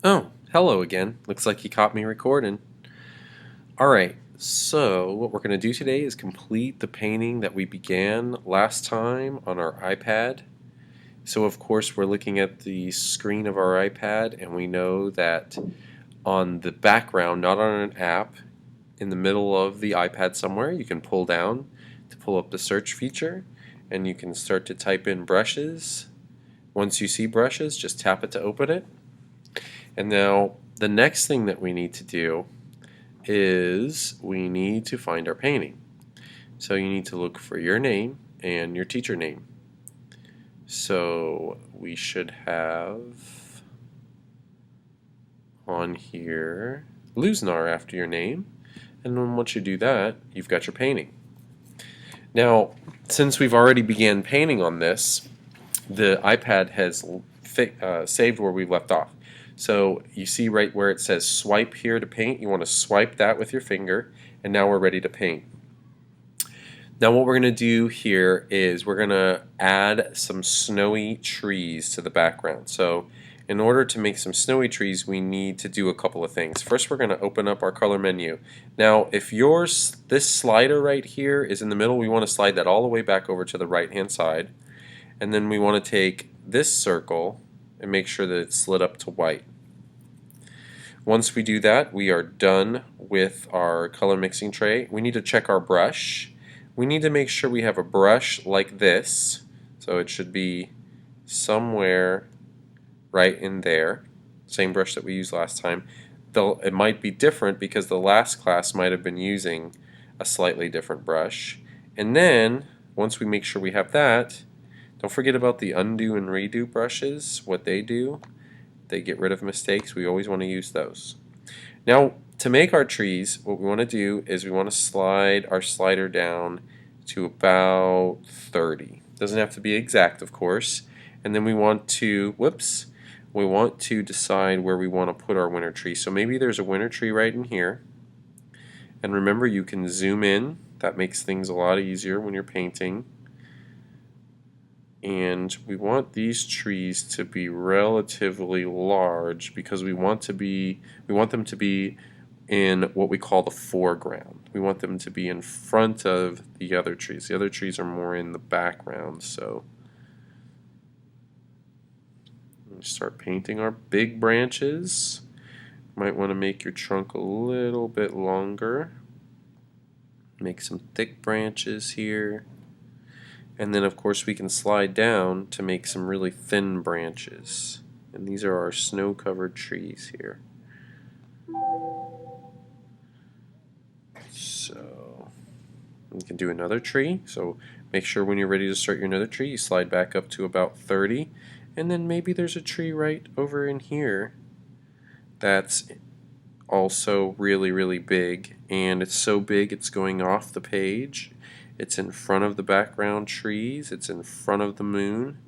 Oh, hello again. Looks like you caught me recording. Alright, so what we're going to do today is complete the painting that we began last time on our iPad. So of course we're looking at the screen of our iPad and we know that on the background, not on an app, in the middle of the iPad somewhere, you can pull down to pull up the search feature and you can start to type in brushes. Once you see brushes, just tap it to open it. And now the next thing that we need to do is we need to find our painting. So you need to look for your name and your teacher name. So we should have on here Luznar after your name, and then once you do that, you've got your painting. Now, since we've already began painting on this, the iPad has saved where we left off. So you see right where it says swipe here to paint, you want to swipe that with your finger, and now we're ready to paint. Now what we're going to do here is we're going to add some snowy trees to the background. So in order to make some snowy trees, we need to do a couple of things. First, we're going to open up our color menu. Now if this slider right here is in the middle, we want to slide that all the way back over to the right hand side. And then we want to take this circle and make sure that it's lit up to white. Once we do that, we are done with our color mixing tray. We need to check our brush. We need to make sure we have a brush like this, so it should be somewhere right in there. Same brush that we used last time. Though it might be different because the last class might have been using a slightly different brush. And then, once we make sure we have that, don't forget about the undo and redo brushes, what they do. They get rid of mistakes. We always want to use those. Now, to make our trees, what we want to do is we want to slide our slider down to about 30. Doesn't have to be exact, of course. And then we want to, we want to decide where we want to put our winter tree. So maybe there's a winter tree right in here. And remember, you can zoom in. That makes things a lot easier when you're painting. And we want these trees to be relatively large because we want them to be in what we call the foreground. We want them to be in front of the other trees. The other trees are more in the background, so start painting our big branches. Might want to make your trunk a little bit longer. Make some thick branches here. And then of course we can slide down to make some really thin branches. And these are our snow-covered trees here. So we can do another tree. So make sure when you're ready to start your another tree, you slide back up to about 30. And then maybe there's a tree right over in here that's also really, really big. And it's so big it's going off the page. It's in front of the background trees. It's in front of the moon.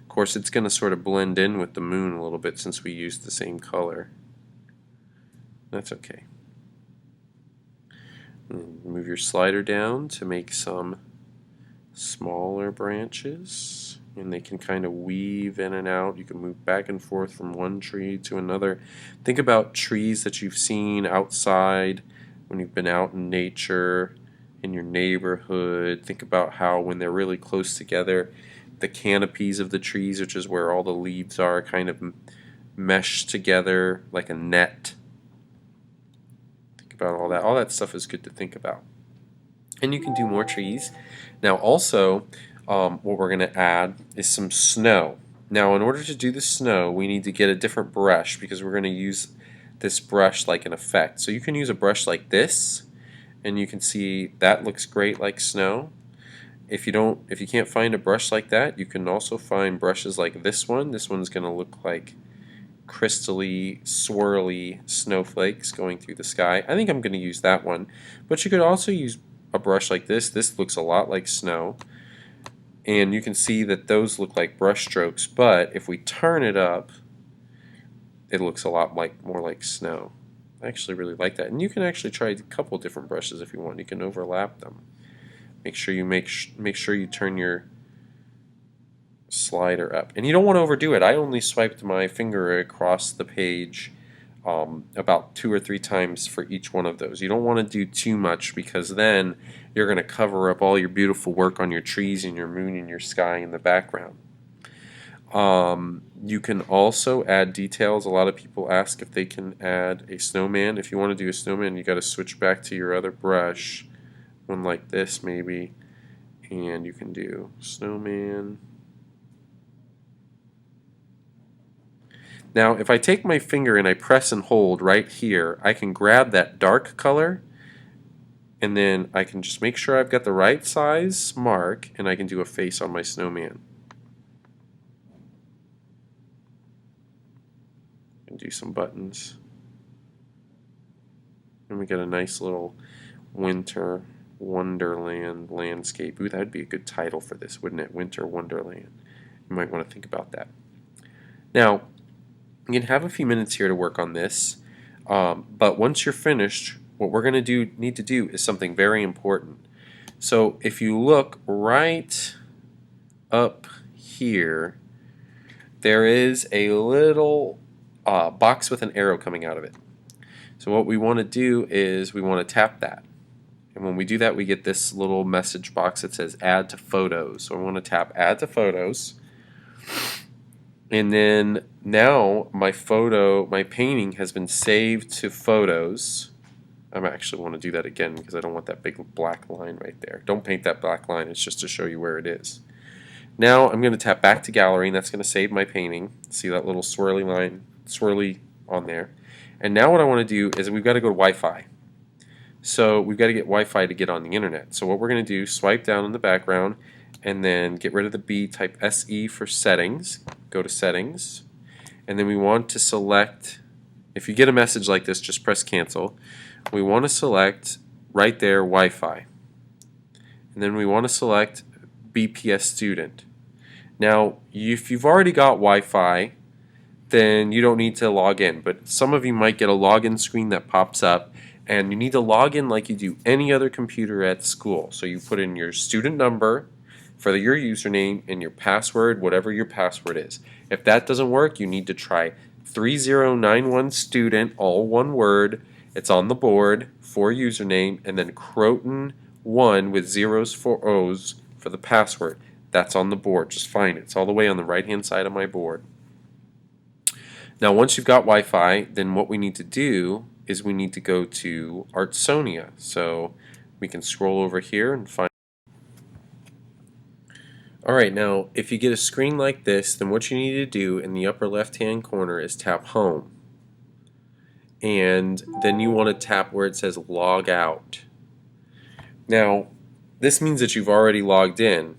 Of course, it's going to sort of blend in with the moon a little bit since we used the same color. That's okay. And move your slider down to make some smaller branches. And they can kind of weave in and out. You can move back and forth from one tree to another. Think about trees that you've seen outside when you've been out in nature, in your neighborhood. Think about how when they're really close together, the canopies of the trees, which is where all the leaves are, kind of mesh together like a net. Think about all that. All that stuff is good to think about. And you can do more trees. Now also, what we're going to add is some snow. Now in order to do the snow, we need to get a different brush because we're going to use this brush like an effect. So you can use a brush like this, and you can see that looks great like snow. If you can't find a brush like that, you can also find brushes like this one. This one's going to look like crystally, swirly snowflakes going through the sky. I think I'm going to use that one. But you could also use a brush like this. This looks a lot like snow. And you can see that those look like brush strokes, but if we turn it up, it looks a lot more like snow. I actually really like that. And you can actually try a couple different brushes if you want. You can overlap them. Make sure you turn your slider up. And you don't want to overdo it. I only swiped my finger across the page about 2 or 3 times for each one of those. You don't want to do too much because then you're going to cover up all your beautiful work on your trees and your moon and your sky in the background. You can also add details. A lot of people ask if they can add a snowman. If you want to do a snowman, you got to switch back to your other brush, one like this maybe, and you can do snowman. Now, if I take my finger and I press and hold right here, I can grab that dark color, and then I can just make sure I've got the right size mark, and I can do a face on my snowman. And do some buttons. And we get a nice little winter wonderland landscape. Ooh, that'd be a good title for this, wouldn't it? Winter Wonderland. You might want to think about that. Now, you can have a few minutes here to work on this, but once you're finished, what we're going to need to do is something very important. So if you look right up here, there is a little box with an arrow coming out of it. So what we want to do is we want to tap that. And when we do that, we get this little message box that says Add to Photos. So I want to tap Add to Photos. And then now my painting has been saved to Photos. I actually want to do that again because I don't want that big black line right there. Don't paint that black line, it's just to show you where it is. Now I'm going to tap back to Gallery, and that's going to save my painting. See that little swirly line, swirly on there. And now what I want to do is we've got to go to Wi-Fi. So we've got to get Wi-Fi to get on the internet. So what we're going to do, swipe down in the background, and then get rid of the B, type SE for settings, go to settings, and then we want to select, if you get a message like this, just press cancel. We want to select right there Wi-Fi, and then we want to select BPS student. Now if you've already got Wi-Fi, then you don't need to log in, but some of you might get a login screen that pops up, and you need to log in like you do any other computer at school. So you put in your student number for your username and your password, whatever your password is. If that doesn't work, you need to try 3091 student, all one word. It's on the board for username, and then Croton1 with zeros for O's for the password. That's on the board. Just find it. It's all the way on the right hand side of my board. Now once you've got Wi-Fi, then what we need to do is we need to go to Artsonia. So we can scroll over here and find. Alright, now if you get a screen like this, then what you need to do in the upper left hand corner is tap Home. And then you want to tap where it says Log Out. Now this means that you've already logged in.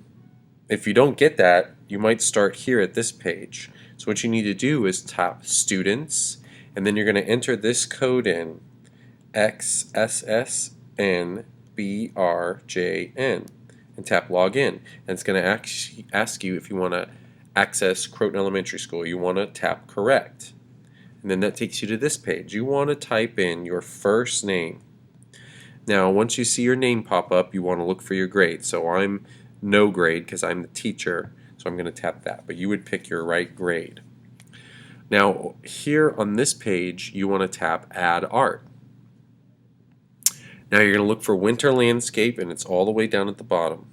If you don't get that, you might start here at this page. So what you need to do is tap Students, and then you're going to enter this code in, XSSNBRJN, and tap Login. And it's going to ask you if you want to access Croton Elementary School. You want to tap Correct. And then that takes you to this page. You want to type in your first name. Now once you see your name pop up, you want to look for your grade. So I'm no grade because I'm the teacher, so I'm going to tap that. But you would pick your right grade. Now here on this page, you want to tap Add Art. Now you're going to look for Winter Landscape, and it's all the way down at the bottom.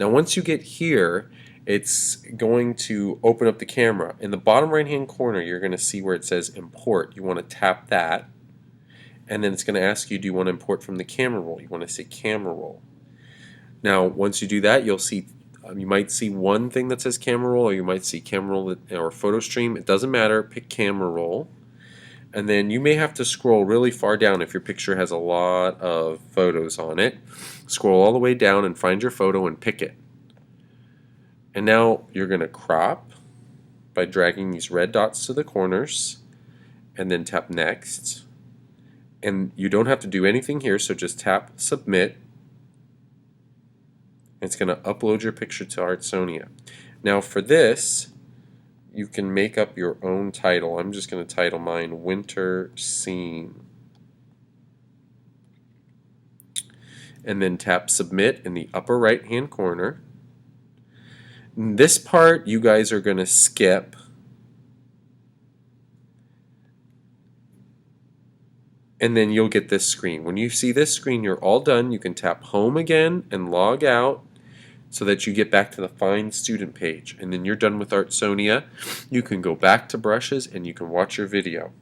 Now once you get here, it's going to open up the camera. In the bottom right hand corner, you're going to see where it says Import. You want to tap that, and then it's going to ask you, do you want to import from the camera roll? You want to say camera roll. Now once you do that, you'll see you might see one thing that says camera roll, or you might see camera roll or photo stream. It doesn't matter. Pick camera roll. And then you may have to scroll really far down if your picture has a lot of photos on it. Scroll all the way down and find your photo and pick it. And now you're going to crop by dragging these red dots to the corners, and then tap Next. And you don't have to do anything here, so just tap Submit. It's going to upload your picture to Artsonia. Now for this, you can make up your own title. I'm just going to title mine Winter Scene. And then tap Submit in the upper right hand corner. This part you guys are going to skip and then you'll get this screen. When you see this screen, you're all done. You can tap home again and log out so that you get back to the Find Student page. And then you're done with Artsonia. You can go back to brushes and you can watch your video.